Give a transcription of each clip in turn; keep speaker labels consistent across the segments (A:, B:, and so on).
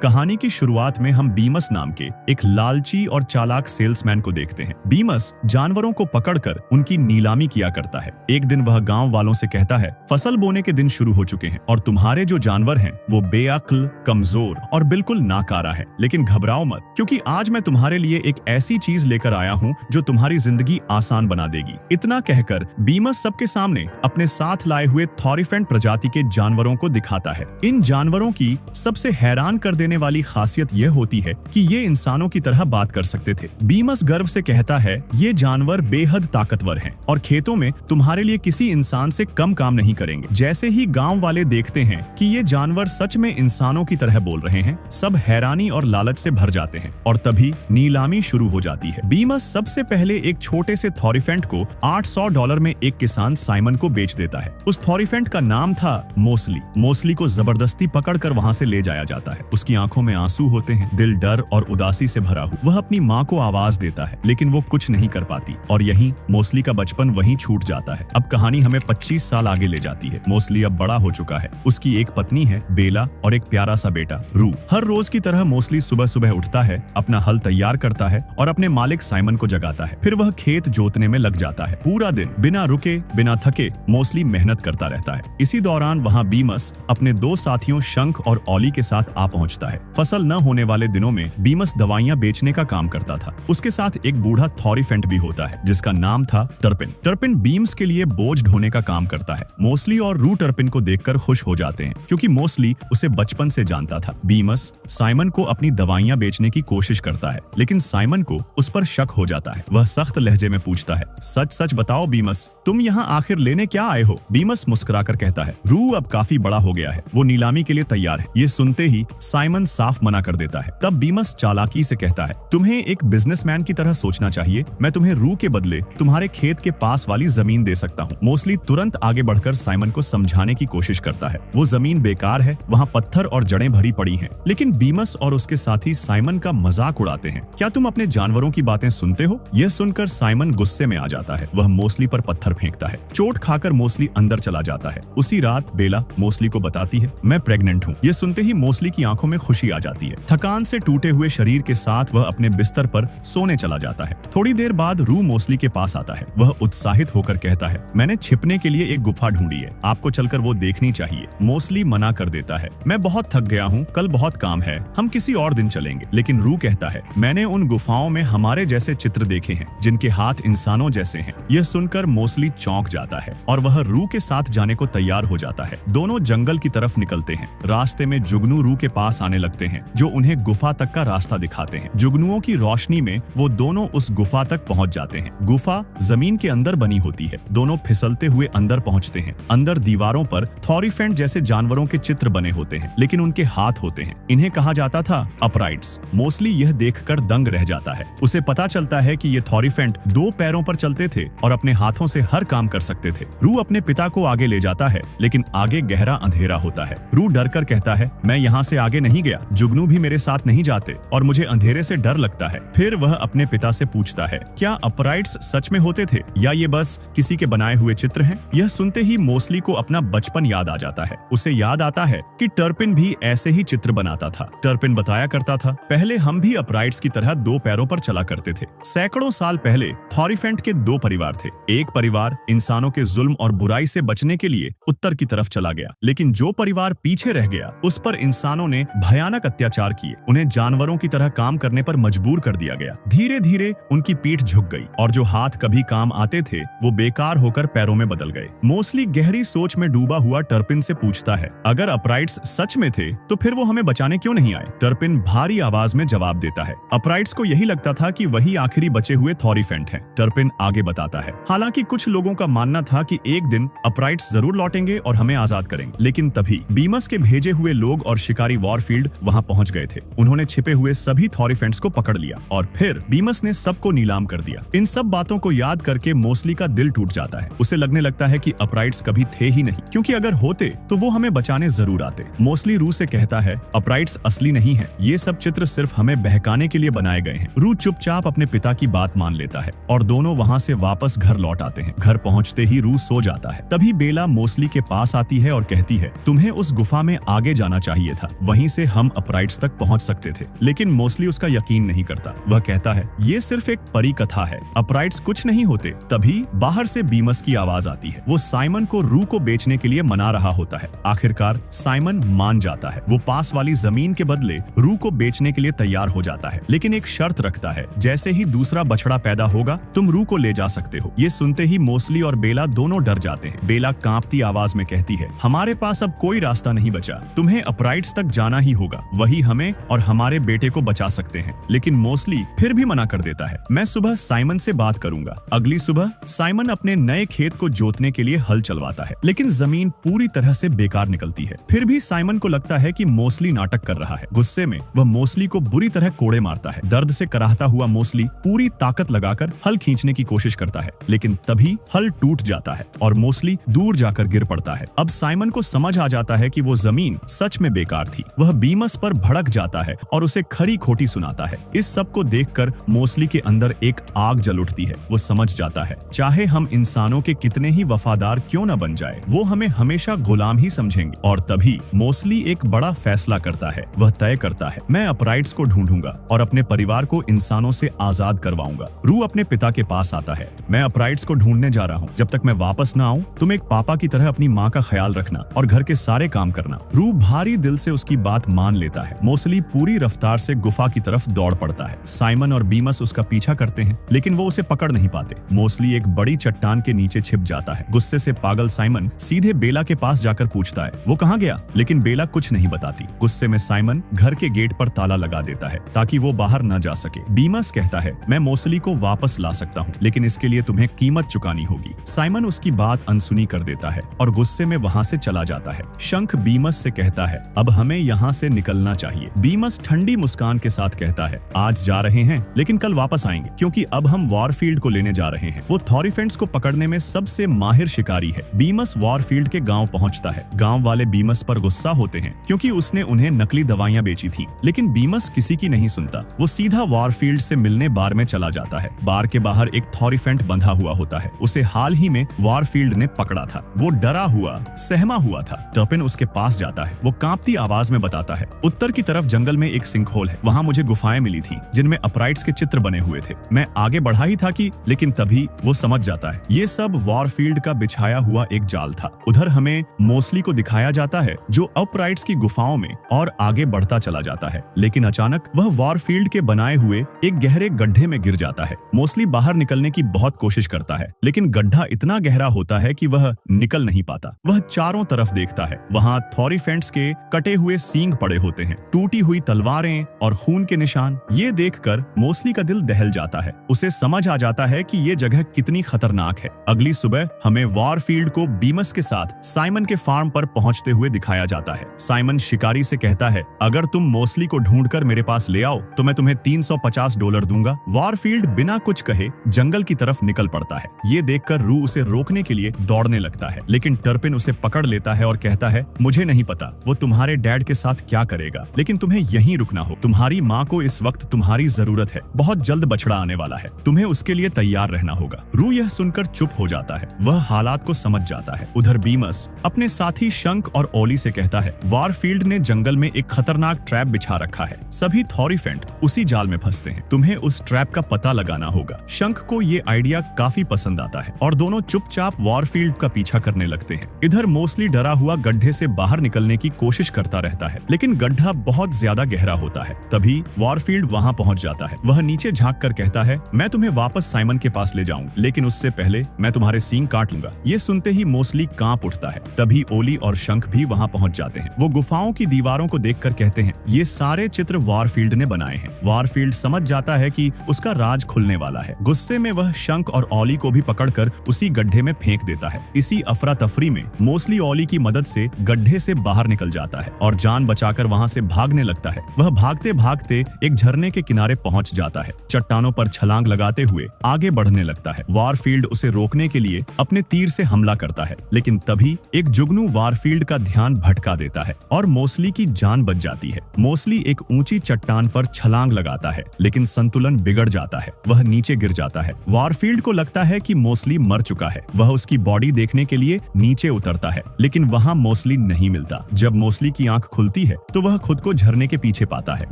A: कहानी की शुरुआत में हम बीमस नाम के एक लालची और चालाक सेल्समैन को देखते हैं। बीमस जानवरों को पकड़कर उनकी नीलामी किया करता है। एक दिन वह गांव वालों से कहता है, फसल बोने के दिन शुरू हो चुके हैं और तुम्हारे जो जानवर हैं वो बेअक्ल, कमजोर और बिल्कुल नाकारा है। लेकिन घबराओ मत, क्योंकि आज मैं तुम्हारे लिए एक ऐसी चीज लेकर आया हूँ जो तुम्हारी जिंदगी आसान बना देगी। इतना कहकर बीमस सबके सामने अपने साथ लाए हुए थॉरिफेंट प्रजाति के जानवरों को दिखाता है। इन जानवरों की सबसे हैरान कर देने वाली खासियत यह होती है कि ये इंसानों की तरह बात कर सकते थे। बीमस गर्व से कहता है, ये जानवर बेहद ताकतवर हैं और खेतों में तुम्हारे लिए किसी इंसान से कम काम नहीं करेंगे। जैसे ही गांव वाले देखते हैं कि ये जानवर सच में इंसानों की तरह बोल रहे हैं, सब हैरानी और लालच से भर जाते हैं और तभी नीलामी शुरू हो जाती है। बीमस सबसे पहले एक छोटे से थॉरिफेंट को $800 में एक किसान साइमन को बेच देता है। उस थॉरिफेंट का नाम था मोस्ली। मोस्ली को जबरदस्ती पकड़कर वहां से ले जाया जाता है। उसकी आंखों में आंसू होते हैं, दिल डर और उदासी से भरा हुआ। वह अपनी माँ को आवाज देता है, लेकिन वो कुछ नहीं कर पाती और यहीं मोस्ली का बचपन वहीं छूट जाता है। अब कहानी हमें 25 साल आगे ले जाती है। मोस्ली अब बड़ा हो चुका है। उसकी एक पत्नी है बेला और एक प्यारा सा बेटा रू। हर रोज की तरह मोस्ली सुबह सुबह उठता है, अपना हल तैयार करता है और अपने मालिक साइमन को जगाता है। फिर वह खेत जोतने में लग जाता है। पूरा दिन बिना रुके बिना थके मोस्ली मेहनत करता रहता है। इसी दौरान वहाँ बीमस अपने दो साथियों शंख और ऑली के साथ आ पहुँचता है। फसल न होने वाले दिनों में बीमस दवाइयां बेचने का काम करता था। उसके साथ एक बूढ़ा थॉरिफेंट भी होता है जिसका नाम था टर्पिन। टर्पिन बीम्स के लिए बोझ ढोने का काम करता है। मोस्ली और रू टर्पिन को देखकर खुश हो जाते हैं, क्योंकि मोस्ली उसे बचपन से जानता था। बीमस साइमन को अपनी दवाइयां बेचने की कोशिश करता है, लेकिन साइमन को उस पर शक हो जाता है। वह सख्त लहजे में पूछता है, सच सच बताओ बीमस, तुम यहाँ आखिर लेने क्या आए हो? बीमस मुस्कुराकर कहता है, रू अब काफी बड़ा हो गया है, वो नीलामी के लिए तैयार है। ये सुनते ही साइमन साफ मना कर देता है। तब बीमस चालाकी से कहता है, तुम्हें एक बिजनेसमैन की तरह सोचना चाहिए। मैं तुम्हें रू के बदले तुम्हारे खेत के पास वाली जमीन दे सकता हूँ। मोस्ली तुरंत आगे बढ़कर साइमन को समझाने की कोशिश करता है। वो जमीन बेकार है, वहाँ पत्थर और जड़ें भरी पड़ी हैं। लेकिन बीमस और उसके साथी साइमन का मजाक उड़ाते हैं। क्या तुम अपने जानवरों की बातें सुनते हो? यह सुनकर साइमन गुस्से में आ जाता है। वह मोस्ली पर पत्थर फेंकता है। चोट खाकर मोस्ली अंदर चला जाता है। उसी रात बेला मोस्ली को बताती है, मैं प्रेग्नेंट हूँ। यह सुनते ही मोस्ली की आंखों में खुशी आ जाती है। थकान से टूटे हुए शरीर के साथ वह अपने बिस्तर पर सोने चला जाता है। थोड़ी देर बाद रू मोस्ली के पास आता है। वह उत्साहित होकर कहता है, मैंने छिपने के लिए एक गुफा ढूंढी है, आपको चलकर वो देखनी चाहिए। मोस्ली मना कर देता है, मैं बहुत थक गया हूँ, कल बहुत काम है, हम किसी और दिन चलेंगे। लेकिन रू कहता है, मैंने उन गुफाओं में हमारे जैसे चित्र देखे हैं जिनके हाथ इंसानों जैसे हैं। यह सुनकर मोस्ली चौंक जाता है और वह रू के साथ जाने को तैयार हो जाता है। दोनों जंगल की तरफ निकलते हैं। रास्ते में जुगनू रू के पास आने लगते हैं, जो उन्हें गुफा तक का रास्ता दिखाते हैं। जुगनुओं की रोशनी में वो दोनों उस गुफा तक पहुंच जाते हैं। गुफा जमीन के अंदर बनी होती है। दोनों फिसलते हुए अंदर पहुंचते हैं। अंदर दीवारों पर थॉरिफेंट जैसे जानवरों के चित्र बने होते हैं, लेकिन उनके हाथ होते हैं। इन्हें कहा जाता था अपराइट्स। मोस्ली यह देखकर दंग रह जाता है। उसे पता चलता है कि ये थॉरिफेंट 2 पैरों पर चलते थे और अपने हाथों से हर काम कर सकते थे। रू अपने पिता को आगे ले जाता है, लेकिन आगे गहरा अंधेरा होता है। रू डरकर कहता है, मैं यहाँ से आगे नहीं गया, जुगनू भी मेरे साथ नहीं जाते और मुझे अंधेरे से डर लगता है। फिर वह अपने पिता से पूछता है, क्या अपराइट्स सच में होते थे या ये बस किसी के बनाए हुए चित्र हैं? यह सुनते ही मोस्ली को अपना बचपन याद आ जाता है। उसे याद आता है कि टर्पिन भी ऐसे ही चित्र बनाता था। टर्पिन बताया करता था, पहले हम भी अपराइट्स की तरह 2 पैरों पर चला करते थे। सैकड़ों साल पहले थॉरिफेंट के 2 परिवार थे। एक परिवार इंसानों के जुल्म और बुराई से बचने के लिए उत्तर की तरफ चला गया, लेकिन जो परिवार पीछे रह गया उस पर इंसानों ने भयानक अत्याचार किए। उन्हें जानवरों की तरह काम करने पर मजबूर कर दिया गया। धीरे धीरे उनकी पीठ झुक गई और जो हाथ कभी काम आते थे वो बेकार होकर पैरों में बदल गए। मोस्ली गहरी सोच में डूबा हुआ टर्पिन से पूछता है, अगर अपराइट्स सच में थे तो फिर वो हमें बचाने क्यों नहीं आए? टर्पिन भारी आवाज में जवाब देता है, अपराइट्स को यही लगता था कि वही आखिरी बचे हुए थॉरिफेंट हैं। टर्पिन आगे बताता है, हालांकि कुछ लोगों का मानना था कि एक दिन अपराइट्स जरूर लौटेंगे और हमें आजाद करेंगे। लेकिन तभी बीमस के भेजे हुए लोग और शिकारी वॉरफील्ड वहां पहुंच गए थे। उन्होंने छिपे हुए सभी थॉरिफेंट्स को पकड़ लिया और फिर बीमस ने सबको नीलाम कर दिया। इन सब बातों को याद करके मोस्ली का दिल टूट जाता है। उसे लगने लगता है कि अपराइट्स कभी थे ही नहीं, क्योंकि अगर होते तो वो हमें बचाने जरूर आते। मोस्ली रू से कहता है, अपराइट्स असली नहीं है, ये सब चित्र सिर्फ हमें बहकाने के लिए बनाए गए हैं। रू चुपचाप अपने पिता की बात मान लेता है और दोनों वहाँ से वापस घर लौट आते हैं। घर पहुँचते ही रू सो जाता है। तभी बेला मोस्ली के पास आती है और कहती है, तुम्हें उस गुफा में आगे जाना चाहिए था, वहीं से हम अपराइट्स तक पहुंच सकते थे, लेकिन मोस्टली उसका यकीन नहीं करता। वह कहता है ये सिर्फ एक परी कथा है, अपराइट्स कुछ नहीं होते। तभी बाहर से बीमस की आवाज आती है। वो साइमन को रू को बेचने के लिए मना रहा होता है। आखिरकार साइमन मान जाता है। वो पास वाली जमीन के बदले रू को बेचने के लिए तैयार हो जाता है, लेकिन एक शर्त रखता है, जैसे ही दूसरा बछड़ा पैदा होगा तुम रू को ले जा सकते हो। ये सुनते ही मोस्टली और बेला दोनों डर जाते हैं। बेला कांपती आवाज में कहती है, हमारे पास अब कोई रास्ता नहीं बचा, तुम्हें अपराइट्स तक जाना ही होगा, वही हमें और हमारे बेटे को बचा सकते हैं। लेकिन मोस्टली फिर भी मना कर देता है, मैं सुबह साइमन से बात करूंगा। अगली सुबह साइमन अपने नए खेत को जोतने के लिए हल चलवाता है, लेकिन जमीन पूरी तरह से बेकार निकलती है। फिर भी साइमन को लगता है कि मोस्टली नाटक कर रहा है। गुस्से में वह मोस्टली को बुरी तरह कोड़े मारता है। दर्द से कराहता हुआ मोस्टली पूरी ताकत लगाकर हल खींचने की कोशिश करता है, लेकिन तभी हल टूट जाता है और मोस्टली दूर जाकर गिर पड़ता है। अब साइमन को समझ आ जाता है कि वो जमीन सच में बेकार थी। वह बीमस पर भड़क जाता है और उसे खरी खोटी सुनाता है। इस सब को देखकर मोस्टली के अंदर एक आग जल उठती है। वो समझ जाता है, चाहे हम इंसानों के कितने ही वफादार क्यों न बन जाए, वो हमें हमेशा गुलाम ही समझेंगे। और तभी मोस्टली एक बड़ा फैसला करता है। वह तय करता है, मैं अपराइट्स को ढूंढूंगा और अपने परिवार को इंसानों से आजाद करवाऊंगा। रू अपने पिता के पास आता है, मैं अपराइट्स को ढूंढने जा रहा हूँ। जब तक मैं वापस न आऊं, तुम एक पापा की तरह अपनी माँ का ख्याल रखना और घर के सारे काम करना। रू भारी दिल से उसकी बात मान लेता है। मोस्टली पूरी रफ्तार से गुफा की तरफ दौड़ पड़ता है। साइमन और बीमस उसका पीछा करते हैं, लेकिन वो उसे पकड़ नहीं पाते। मोस्टली एक बड़ी चट्टान के नीचे छिप जाता है। गुस्से से पागल साइमन सीधे बेला के पास जाकर पूछता है, वो कहाँ गया? लेकिन बेला कुछ नहीं बताती। गुस्से में साइमन घर के गेट पर ताला लगा देता है ताकि वो बाहर न जा सके। बीमस कहता है, मैं मोस्टली को वापस ला सकता हूँ, लेकिन इसके लिए तुम्हें कीमत चुकानी होगी। साइमन उसकी बात अनसुनी कर देता है और गुस्से में वहाँ से चला जाता है। शंख बीमस से कहता है, अब हमें यहाँ से निकलना चाहिए। बीमस ठंडी मुस्कान के साथ कहता है, आज जा रहे हैं लेकिन कल वापस आएंगे, क्योंकि अब हम वॉरफील्ड को लेने जा रहे हैं। वो थॉरीफेंट्स को पकड़ने में सबसे माहिर शिकारी है। बीमस वॉरफील्ड के गांव पहुंचता है। गांव वाले बीमस पर गुस्सा होते हैं क्योंकि उसने उन्हें नकली दवाइयां बेची थी, लेकिन बीमस किसी की नहीं सुनता। वो सीधा वॉरफील्ड से मिलने बार में चला जाता है। बार के बाहर एक थॉरीफेंट बंधा हुआ होता है। उसे हाल ही में वॉरफील्ड ने पकड़ा था। वो डरा हुआ, सहमा हुआ था। टर्पिन उसके पास जाता है। वो कांपती आवाज में बताता है, उत्तर की तरफ जंगल में एक सिंकहोल है, वहाँ मुझे गुफाएं मिली थी जिनमें अपराइट्स के चित्र बने हुए थे। मैं आगे बढ़ा ही था कि लेकिन तभी वो समझ जाता है ये सब वॉरफील्ड का बिछाया हुआ एक जाल था। उधर हमें मोस्टली को दिखाया जाता है जो अपराइट्स की गुफाओं में और आगे बढ़ता चला जाता है, लेकिन अचानक वह वॉरफील्ड के बनाए हुए एक गहरे गड्ढे में गिर जाता है। मोस्टली बाहर निकलने की बहुत कोशिश करता है, लेकिन गड्ढा इतना गहरा होता है कि वह निकल नहीं पाता। वह चारों तरफ देखता है, वहाँ थॉरीफेंट्स के कटे हुए सींग पड़े होते हैं, टूटी हुई तलवारें और खून के निशान। ये देखकर मोस्टली का दिल दहल जाता है। उसे समझ आ जाता है कि ये जगह कितनी खतरनाक है। अगली सुबह हमें वॉरफील्ड को बीमस के साथ साइमन के फार्म पर पहुंचते हुए दिखाया जाता है। साइमन शिकारी से कहता है, अगर तुम मोस्टली को ढूंढकर मेरे पास ले आओ तो मैं तुम्हें $350 दूंगा। वॉरफील्ड बिना कुछ कहे जंगल की तरफ निकल पड़ता है। ये देखकर रू उसे रोकने के लिए दौड़ने लगता है, लेकिन टर्पिन उसे पकड़ लेता है और कहता है, मुझे नहीं पता वो तुम्हारे डैड के साथ क्या करेगा, लेकिन तुम्हें यहीं रुकना हो। तुम्हारी माँ को इस वक्त तुम्हारी जरूरत है। बहुत जल्द बछड़ा आने वाला है, तुम्हें उसके लिए तैयार रहना होगा। रू यह सुनकर चुप हो जाता है। वह हालात को समझ जाता है। उधर बीमस अपने साथी शंख और ओली से कहता है, वॉरफील्ड ने जंगल में एक खतरनाक ट्रैप बिछा रखा है। सभी थॉरीफेंट उसी जाल में फंसते हैं। तुम्हें उस ट्रैप का पता लगाना होगा। शंख को ये आइडिया काफी पसंद आता है और दोनों चुपचाप वॉरफील्ड का पीछा करने लगते हैं। इधर मोस्टली डरा हुआ गड्ढे से बाहर निकलने की कोशिश करता रहता है, लेकिन गड्ढा बहुत ज्यादा गहरा होता है। तभी वॉरफील्ड वहां पहुंच जाता है। वह नीचे झांक कर कहता है, मैं तुम्हें वापस साइमन के पास ले जाऊं, लेकिन उससे पहले मैं तुम्हारे सींग काट लूंगा। ये सुनते ही मोस्टली कांप उठता है। तभी ओली और शंख भी वहां पहुंच जाते हैं। वो गुफाओं की दीवारों को देखकर कहते हैं, ये सारे चित्र वॉरफील्ड ने बनाए हैं। वॉरफील्ड समझ जाता है कि उसका राज खुलने वाला है। गुस्से में वह शंख और ओली को भी पकड़कर उसी गड्ढे में फेंक देता है। इसी अफरा तफरी में मोस्टली ओली की मदद से गड्ढे से बाहर निकल जाता है और जान बचाकर वहां से भागने लगता है। वह भागते भागते एक झरने के किनारे पहुंच जाता है। चट्टानों पर छलांग लगाते हुए आगे बढ़ने लगता है। वॉरफील्ड उसे रोकने के लिए अपने तीर से हमला करता है, लेकिन तभी एक जुगनू वॉरफील्ड का ध्यान भटका देता है और मोस्टली की जान बच जाती है। मोस्टली एक ऊंची चट्टान पर छलांग लगाता है, लेकिन संतुलन बिगड़ जाता है। वह नीचे गिर जाता है। वॉरफील्ड को लगता है कि मोस्टली मर चुका है। वह उसकी बॉडी देखने के लिए नीचे उतरता है, लेकिन वहां मोस्टली नहीं मिलता। जब मोस्टली की आंख खुलती है तो वह खुद को झरने के पीछे पाता है।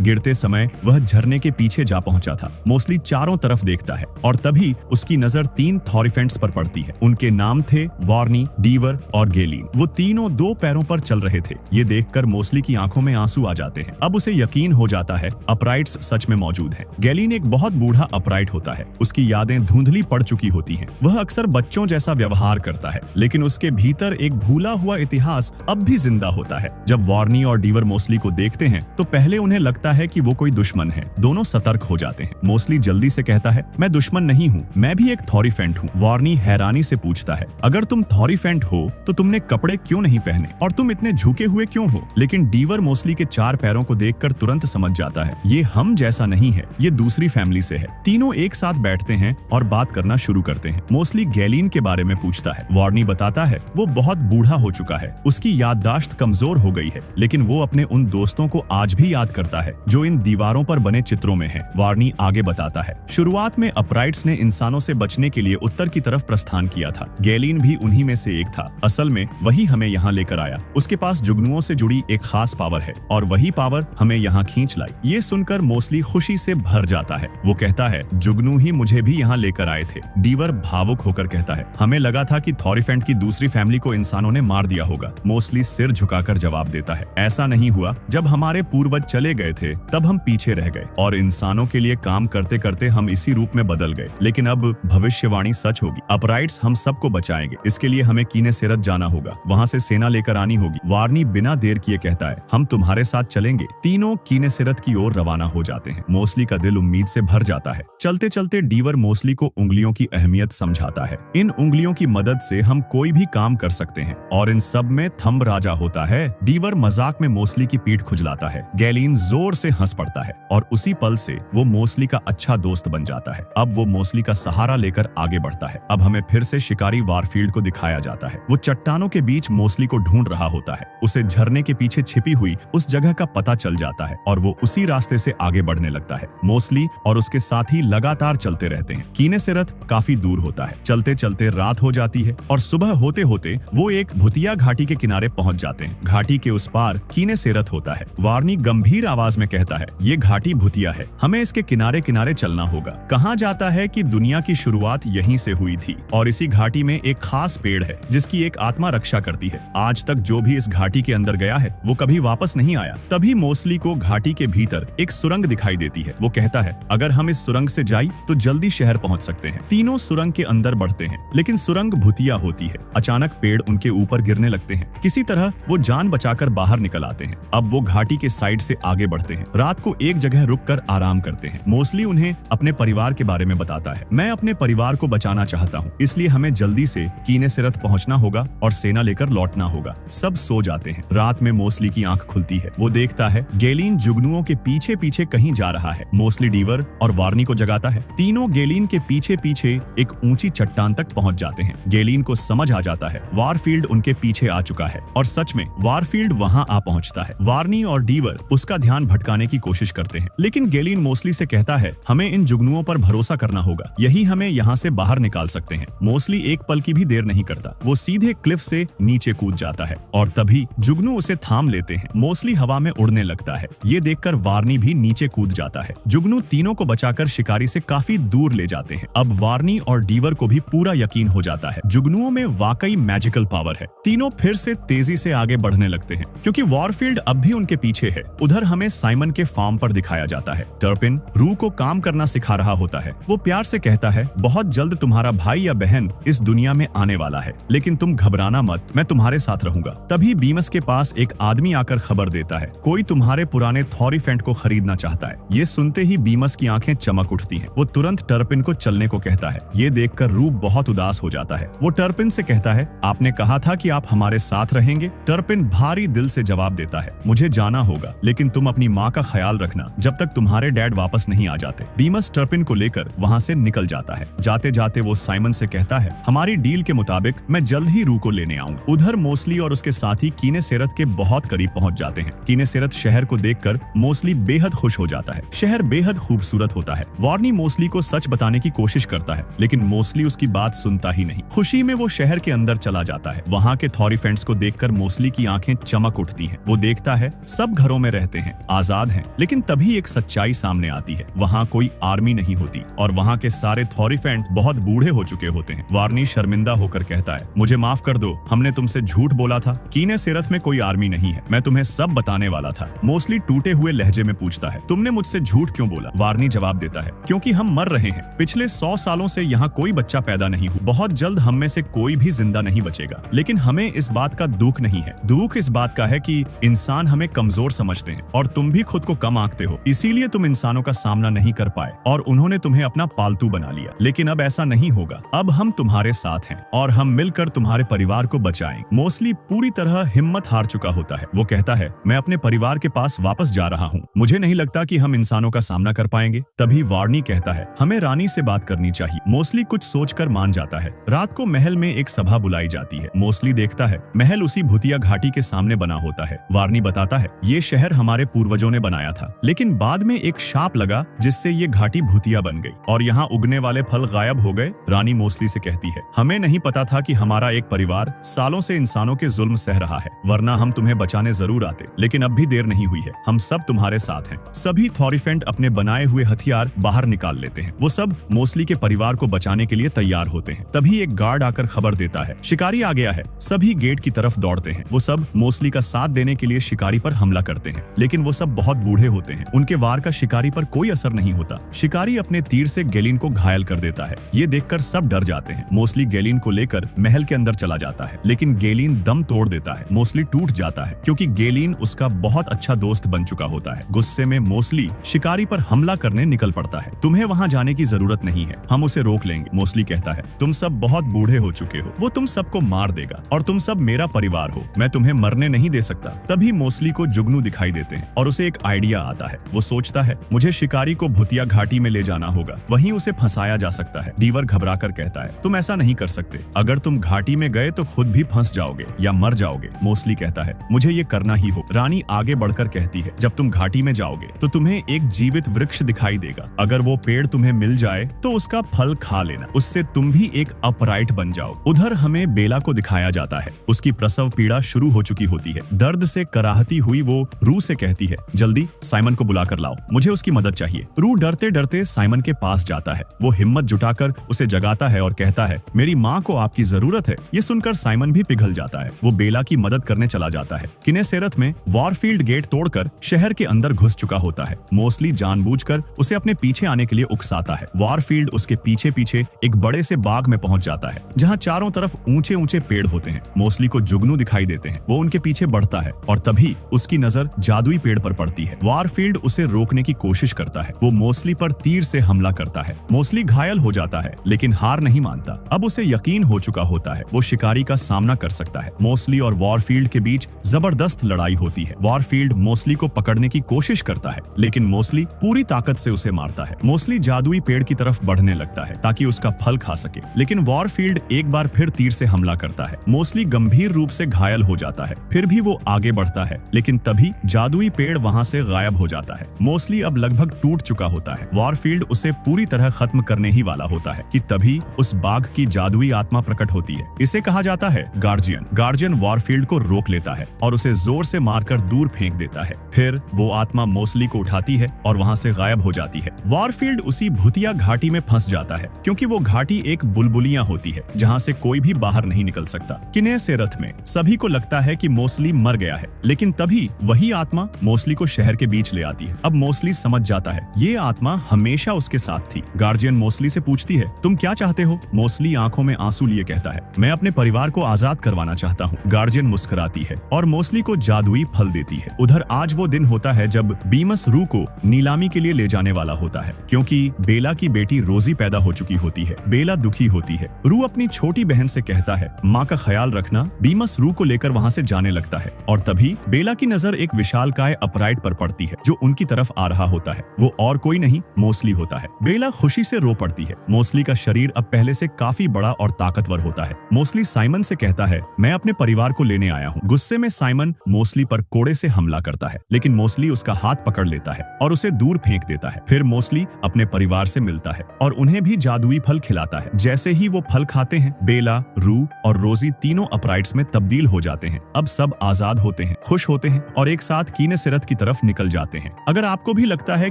A: गिरते समय वह झरने के पीछे जा पहुंचा था। मोस्टली चारों तरफ देखता है और तभी उसकी नजर 3 थॉरीफेंट्स पर पड़ती है। उनके नाम थे वार्नी, डीवर और गेलीन। वो तीनों 2 पैरों पर चल रहे थे। ये देखकर मोस्टली की आंखों में आंसू आ जाते हैं। अब उसे यकीन हो जाता है अपराइट्स सच में मौजूद हैं। गेलीन एक बहुत बूढ़ा अपराइट होता है। उसकी यादें धुंधली पड़ चुकी होती हैं। वह अक्सर बच्चों जैसा व्यवहार करता है, लेकिन उसके भीतर एक भूला हुआ इतिहास अब भी जिंदा होता है। जब वार्नी और डीवर मोस्टली को देखते हैं तो पहले उन्हें लगता है कि वो कोई दुश्मन है। दोनों सतर्क हो जाते हैं। मोस्टली जल्दी से कहता है, मैं दुश्मन नहीं हूँ, मैं भी एक थॉरीफेंट हूँ। वार्नी हैरानी से पूछता है, अगर तुम थॉरीफेंट हो तो तुमने कपड़े क्यों नहीं पहने और तुम इतने झुके हुए क्यों हो? लेकिन डीवर मोस्टली के 4 पैरों को देखकर तुरंत समझ जाता है, ये हम जैसा नहीं है, ये दूसरी फैमिली से है। तीनों एक साथ बैठते हैं और बात करना शुरू करते हैं। मोस्टली गेलीन के बारे में पूछता है। वार्नी बताता है वो बहुत बूढ़ा हो चुका है, उसकी याददाश्त कमजोर हो गई है, लेकिन वो अपने उन दोस्तों को आज भी याद करता है जो इन दीवारों पर बने चित्रों में हैं। वार्नी आगे बताता है, शुरुआत में अपराइट्स ने इंसानों से बचने के लिए उत्तर की तरफ प्रस्थान किया था। गेलीन भी उन्हीं में से एक था। असल में वही हमें यहाँ लेकर आया। उसके पास जुगनुओं से जुड़ी एक खास पावर है और वही पावर हमें यहाँ खींच लाई। ये सुनकर मोस्टली खुशी से भर जाता है। वो कहता है, जुगनू ही मुझे भी यहाँ लेकर आए थे। डीवर भावुक होकर कहता है, हमें लगा था कि थॉरीफेंट की दूसरी फैमिली को इंसानों ने मार दिया होगा। मोस्टली सिर झुकाकर जवाब देता है, ऐसा नहीं हुआ। जब हमारे पूर्वज चले गए थे तब हम पीछे रह गए और इंसानों के लिए काम करते करते हम इसी रूप में बदल गए। लेकिन अब भविष्यवाणी सच होगी। अपराइट्स हम सबको बचाएंगे। इसके लिए हमें कीने सेरत जाना होगा। वहाँ से सेना लेकर आनी होगी। वार्नी बिना देर किए कहता है, हम तुम्हारे साथ चलेंगे। तीनों कीने सेरत की ओर रवाना हो जाते हैं। मोस्टली का दिल उम्मीद से भर जाता है। चलते चलते डीवर मोस्टली को उंगलियों की अहमियत समझाता है। इन उंगलियों की मदद से हम कोई भी काम कर सकते हैं और इन सब में थंब राजा होता है। डीवर मजाक में मोस्टली की पीठ खुजलाता है। गेलीन जोर से हंस पड़ता है और उसी पल से वो मोस्टली का अच्छा दोस्त बन जाता है। अब वो मोस्टली का सहारा लेकर आगे बढ़ता है। अब हमें फिर से शिकारी वारफील्ड को दिखाया जाता है। वो चट्टानों के बीच मोस्टली को ढूंढ रहा होता है। उसे झरने के पीछे छिपी हुई उस जगह का पता चल जाता है और वो उसी रास्ते से आगे बढ़ने लगता है। मोस्टली और उसके साथी लगातार चलते रहते हैं। कीने सेरत काफी दूर होता है। चलते चलते रात हो जाती है और सुबह होते होते वो एक भुतिया घाटी के किनारे पहुंच जाते हैं। घाटी के उस पार कीने सेरत होता है। वार्नी गंभीर आवाज में कहता है, ये घाटी भुतिया है, हमें इसके किनारे किनारे चलना होगा। कहा जाता है कि दुनिया की शुरुआत यहीं से हुई थी और इसी घाटी में एक खास पेड़ है जिसकी एक आत्मा रक्षा करती है। आज तक जो भी इस घाटी के अंदर गया है वो कभी वापस नहीं आया। तभी मोस्टली को घाटी के भीतर एक सुरंग दिखाई देती है। वो कहता है, अगर हम इस सुरंग से जाए तो जल्दी शहर पहुंच सकते हैं। तीनों सुरंग के अंदर बढ़ते हैं, लेकिन सुरंग भुतिया होती है। अचानक पेड़ उनके ऊपर गिरने लगते हैं। किसी तरह वो जान बचाकर बाहर निकल आते हैं। अब वो घाटी के साइड से आगे बढ़ते हैं। रात को एक जगह रुककर आराम करते हैं। मोस्टली उन्हें अपने परिवार के बारे में बताता है। मैं अपने परिवार को बचाना चाहता हूँ, इसलिए हमें जल्दी से कीने सेरत पहुंचना होगा और सेना लेकर लौटना होगा। सब सो जाते हैं। रात में मोस्टली की आंख खुलती है। वो देखता है गेलीन जुगनुओं के पीछे पीछे कहीं जा रहा है। मोस्टली डीवर और वार्नी को जगाता है। तीनों गेलीन के पीछे पीछे एक ऊंची चट्टान तक पहुंच जाते हैं। गेलीन को समझ आ जाता है वारफील्ड उनके पीछे आ चुका है और सच में वारफील्ड वहां आ पहुंचता है। वार्नी और डीवर उसका ध्यान भटकाने की कोशिश करते हैं, लेकिन गेलीन मोस्टली से कहता है, हमें इन जुगनुओं पर भरोसा करना होगा, यही हमें यहाँ से बाहर निकाल सकते हैं। मोस्टली एक पल की भी देर नहीं करता। वो सीधे क्लिफ से नीचे कूद जाता है और तभी जुगनू उसे थाम लेते हैं। मोस्टली हवा में उड़ने लगता है। ये देखकर वार्नी भी नीचे कूद जाता है। जुगनू तीनों को बचाकर शिकारी से काफी दूर ले जाते हैं। अब वार्नी और डीवर को भी पूरा यकीन हो जाता है, जुगनुओं में वाकई मैजिकल पावर है। तीनों फिर से तेजी से आगे बढ़ने लगते हैं क्योंकि वारफील्ड अब भी उनके पीछे है। उधर हमें साइमन के फार्म पर दिखाया जाता है। टर्पिन रू को काम करना सिखा रहा होता है। वो प्यार से कहता है, बहुत जल्द तुम्हारा भाई या बहन इस दुनिया में आने वाला है, लेकिन तुम घबराना मत, मैं तुम्हारे साथ रहूंगा। तभी बीमस के पास एक आदमी आकर खबर देता है, कोई तुम्हारे पुराने थॉरीफेंट को खरीदना चाहता है। ये सुनते ही बीमस की आंखें चमक उठती हैं। वो तुरंत टर्पिन को चलने को कहता है। ये देखकर रू बहुत उदास हो जाता है। वो टर्पिन से कहता है, आपने कहा था कि आप हमारे साथ रहेंगे। टर्पिन भारी दिल से जवाब देता है, मुझे जाना होगा, लेकिन तुम अपनी माँ का ख्याल रखना जब तक तुम्हारे डैड वापस नहीं आ जाते। बीमस टर्पिन को लेकर वहाँ से निकल जाता है। जाते जाते वो साइमन से कहता है, हमारी डील के मुताबिक मैं जल्द ही रू को लेने आऊंगा। उधर मोस्टली और उसके साथी कीने सेरत के बहुत करीब पहुंच जाते हैं। कीने सेरत शहर को देखकर मोस्टली बेहद खुश हो जाता है। शहर बेहद खूबसूरत होता है। वार्नी मोस्टली को सच बताने की कोशिश करता है, लेकिन मोस्टली उसकी बात सुनता ही नहीं। खुशी में वो शहर के अंदर चला जाता है। वहाँ के थॉरीफेंट्स को देखकर मोस्टली की आंखें चमक उठती हैं। वो देखता है सब घरों में रहते हैं, आजाद हैं, लेकिन तभी एक सच्चाई सामने आती है। वहाँ कोई आर्मी नहीं होती और वहाँ के सारे थॉरिफेंट बहुत बूढ़े हो चुके होते हैं। वार्नी शर्मिंदा होकर कहता है, मुझे माफ कर दो, हमने तुमसे झूठ बोला था। कीने सेरत में कोई आर्मी नहीं है, मैं तुम्हें सब बताने वाला था। मोस्टली टूटे हुए लहजे में पूछता है, तुमने मुझसे झूठ क्यों बोला? वार्नी जवाब देता है, क्योंकि हम मर रहे हैं। पिछले 100 सालों से यहाँ कोई बच्चा पैदा नहीं हुआ। बहुत जल्द हम में से कोई भी जिंदा नहीं बचेगा। लेकिन हमें इस बात का दुख नहीं है। दुख इस बात का है कि इंसान हमें कमजोर समझते हैं और तुम भी खुद को कम आंकते हो। इसीलिए तुम इंसानों का सामना नहीं कर पाए और उन्होंने तुम्हें अपना पालतू बना लिया। लेकिन अब ऐसा नहीं होगा। अब हम तुम्हारे साथ हैं और हम मिलकर तुम्हारे परिवार को बचाएं। मोस्टली पूरी तरह हिम्मत हार चुका होता है। वो कहता है, मैं अपने परिवार के पास वापस जा रहा हूँ। मुझे नहीं लगता कि हम इंसानों का सामना कर पाएंगे। तभी वार्नी कहता है, हमें रानी से बात करनी चाहिए। मोस्टली कुछ सोचकर मान जाता है। रात को महल में एक सभा बुलाई जाती है। मोस्टली देखता है महल उसी भूतिया घाटी के सामने बना होता है। वार्नी बताता है, ये शहर हमारे पूर्वजों ने बनाया था, लेकिन बाद में एक शाप लगा जिससे ये घाटी भूतिया बन गई और यहाँ उगने वाले फल गायब हो गए। रानी मोस्टली से कहती है, हमें नहीं पता था कि हमारा एक परिवार सालों से इंसानों के जुल्म सह रहा है, वरना हम तुम्हें बचाने जरूर आते। लेकिन अब भी देर नहीं हुई है, हम सब तुम्हारे साथ हैं। सभी थॉरिफेंट अपने बनाए हुए हथियार बाहर निकाल लेते हैं। वो सब मोस्टली के परिवार को बचाने के लिए तैयार होते हैं। तभी एक गार्ड आकर खबर देता है, शिकारी आ गया है। सभी गेट की तरफ दौड़ते हैं। वो सब मोस्टली का साथ देने के लिए शिकारी पर हमला करते हैं, लेकिन वो सब बहुत बूढ़े होते हैं। उनके वार का शिकारी पर कोई असर नहीं होता। शिकारी अपने तीर से गैलीन को घायल कर देता है। ये देखकर सब डर जाते हैं। मोस्टली गैलीन को लेकर महल के अंदर चला जाता है, लेकिन गैलीन दम तोड़ देता है। मोस्टली टूट जाता है क्योंकि गैलीन उसका बहुत अच्छा दोस्त बन चुका होता है। गुस्से में मोस्टली शिकारी पर हमला करने निकल पड़ता है। तुम्हें वहां जाने की जरूरत नहीं है, हम उसे रोक लेंगे। मोस्टली कहता है, तुम सब बहुत बूढ़े हो चुके हो, वो तुम सबको मार देगा और तुम सब मेरा परिवार हो, मैं तुम्हें मरने नहीं दे सकता। तभी मोस्टली को जुगनू दिखाई देते हैं और उसे एक आइडिया आता है। वो सोचता है, मुझे शिकारी को भूतिया घाटी में ले जाना होगा, वहीं उसे फंसाया जा सकता है। डीवर घबराकर कहता है, तुम ऐसा नहीं कर सकते। अगर तुम घाटी में गए तो खुद भी फंस जाओगे या मर जाओगे। मोस्टली कहता है, मुझे ये करना ही हो। रानी आगे बढ़कर कहती है, जब तुम घाटी में जाओगे तो तुम्हें एक जीवित वृक्ष दिखाई देगा। अगर वो पेड़ तुम्हें मिल जाए तो उसका फल खा लेना, उससे तुम भी एक अपराइट बन जाओ। उधर हमें बेला को दिखाया जाता है। उसकी प्रसव पीड़ा शुरू हो चुकी होती है। दर्द से कराहती हुई वो रू से कहती है, जल्दी साइमन को बुलाकर लाओ, मुझे उसकी मदद चाहिए। रू डरते डरते साइमन के पास जाता है। वो हिम्मत जुटाकर उसे जगाता है और कहता है, मेरी माँ को आपकी जरूरत है। ये सुनकर साइमन भी पिघल जाता है। वो बेला की मदद करने चला जाता है। किनेसेरत में वॉरफील्ड गेट तोड़कर शहर के अंदर घुस चुका होता है। मोस्टली जानबूझकर उसे अपने पीछे आने के लिए उकसाता है। वॉरफील्ड उसके पीछे पीछे एक बड़े से बाग में पहुंच जाता है, जहाँ चारों तरफ ऊंचे ऊंचे पेड़ होते हैं। मोस्टली को जुगनू दिखाई देते हैं। वो उनके पीछे बढ़ता है और तभी उसकी नजर जादुई पेड़ पर पड़ती है। वॉरफील्ड उसे रोकने की कोशिश करता है। वो मोस्टली पर तीर से हमला करता है। मोस्टली घायल हो जाता है, लेकिन हार नहीं मानता। अब उसे यकीन हो चुका होता है वो शिकारी का सामना कर सकता है। मोस्टली और वॉरफील्ड के बीच जबरदस्त लड़ाई होती है। वॉरफील्ड मोस्टली को पकड़ने की कोशिश करता है, लेकिन मोस्टली पूरी ताकत से उसे मारता है। मोस्टली जादुई पेड़ की तरफ बढ़ने लगता है ताकि उसका फल खा सके, लेकिन वॉरफील्ड एक बार फिर तीर से हमला करता है। मोस्टली गंभीर रूप से घायल हो जाता है। फिर भी वो आगे बढ़ता है, लेकिन तभी जादुई पेड़ वहां से गायब हो जाता है। मोस्टली अब लगभग टूट चुका होता है। वॉरफील्ड उसे पूरी तरह खत्म करने ही वाला होता है कि तभी उस बाघ की जादुई आत्मा प्रकट होती है। इसे कहा जाता है गार्जियन। गार्जियन वॉरफील्ड को रोक लेता है और उसे जोर से मारकर दूर फेंक देता है। फिर वो आत्मा मोस्टली को उठाती है और वहां से गायब हो जाती है। वॉरफील्ड उसी भूतिया घाटी में फंस जाता है, क्योंकि वो घाटी एक बुलबुलियां होती है जहां से कोई भी बाहर नहीं निकल सकता। किनेसेरत में सभी को लगता है कि मोस्टली मर गया है, लेकिन तभी वही आत्मा मोस्टली को शहर के बीच ले आती है। अब मोस्टली समझ जाता है ये आत्मा हमेशा उसके साथ थी। गार्जियन मोस्टली से पूछती है, तुम क्या चाहते हो? मोस्टली आंखों में आंसू लिए कहता है, मैं अपने परिवार को आजाद करवाना चाहता हूँ। गार्जियन मुस्कुराती है और मोस्टली को जादुई फल देती है। उधर आज वो दिन होता है जब बीमस रू को नीलामी के लिए ले जाने वाला होता है, क्योंकि बेला की बेटी रोजी पैदा हो चुकी होती है। बेला दुखी होती है। रू अपनी छोटी बहन से कहता है, माँ का ख्याल रखना। बीमस रू को लेकर वहाँ से जाने लगता है और तभी बेला की नजर एक विशालकाय अपराइट पर पड़ती है जो उनकी तरफ आ रहा होता है। वो और कोई नहीं मोस्टली होता है। बेला खुशी से रो पड़ती है। मोस्टली का शरीर अब पहले से काफी बड़ा और ताकतवर होता है। मोस्टली साइमन से कहता है, मैं अपने परिवार को लेने आया हूँ। गुस्से में साइमन मोस्टली पर कोड़े से हमला करता है, लेकिन मोस्टली उसका हाथ पकड़ लेता है और उसे दूर फेंक देता है। फिर मोस्टली अपने परिवार से मिलता है और उन्हें भी जादुई फल खिलाता है। जैसे ही वो फल खाते हैं, बेला, रू और रोजी तीनों अपराइट्स में तब्दील हो जाते हैं। अब सब आजाद होते हैं। खुश होते हैं और एक साथ कीने सिरत की तरफ निकल जाते हैं। अगर आपको भी लगता है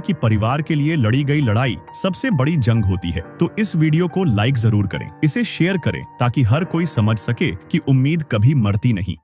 A: कि परिवार के लिए लड़ी गई लड़ाई सबसे बड़ी जंग होती है तो इस वीडियो को लाइक जरूर करें, इसे शेयर करें ताकि हर कोई समझ सके कि उम्मीद कभी मरती नहीं।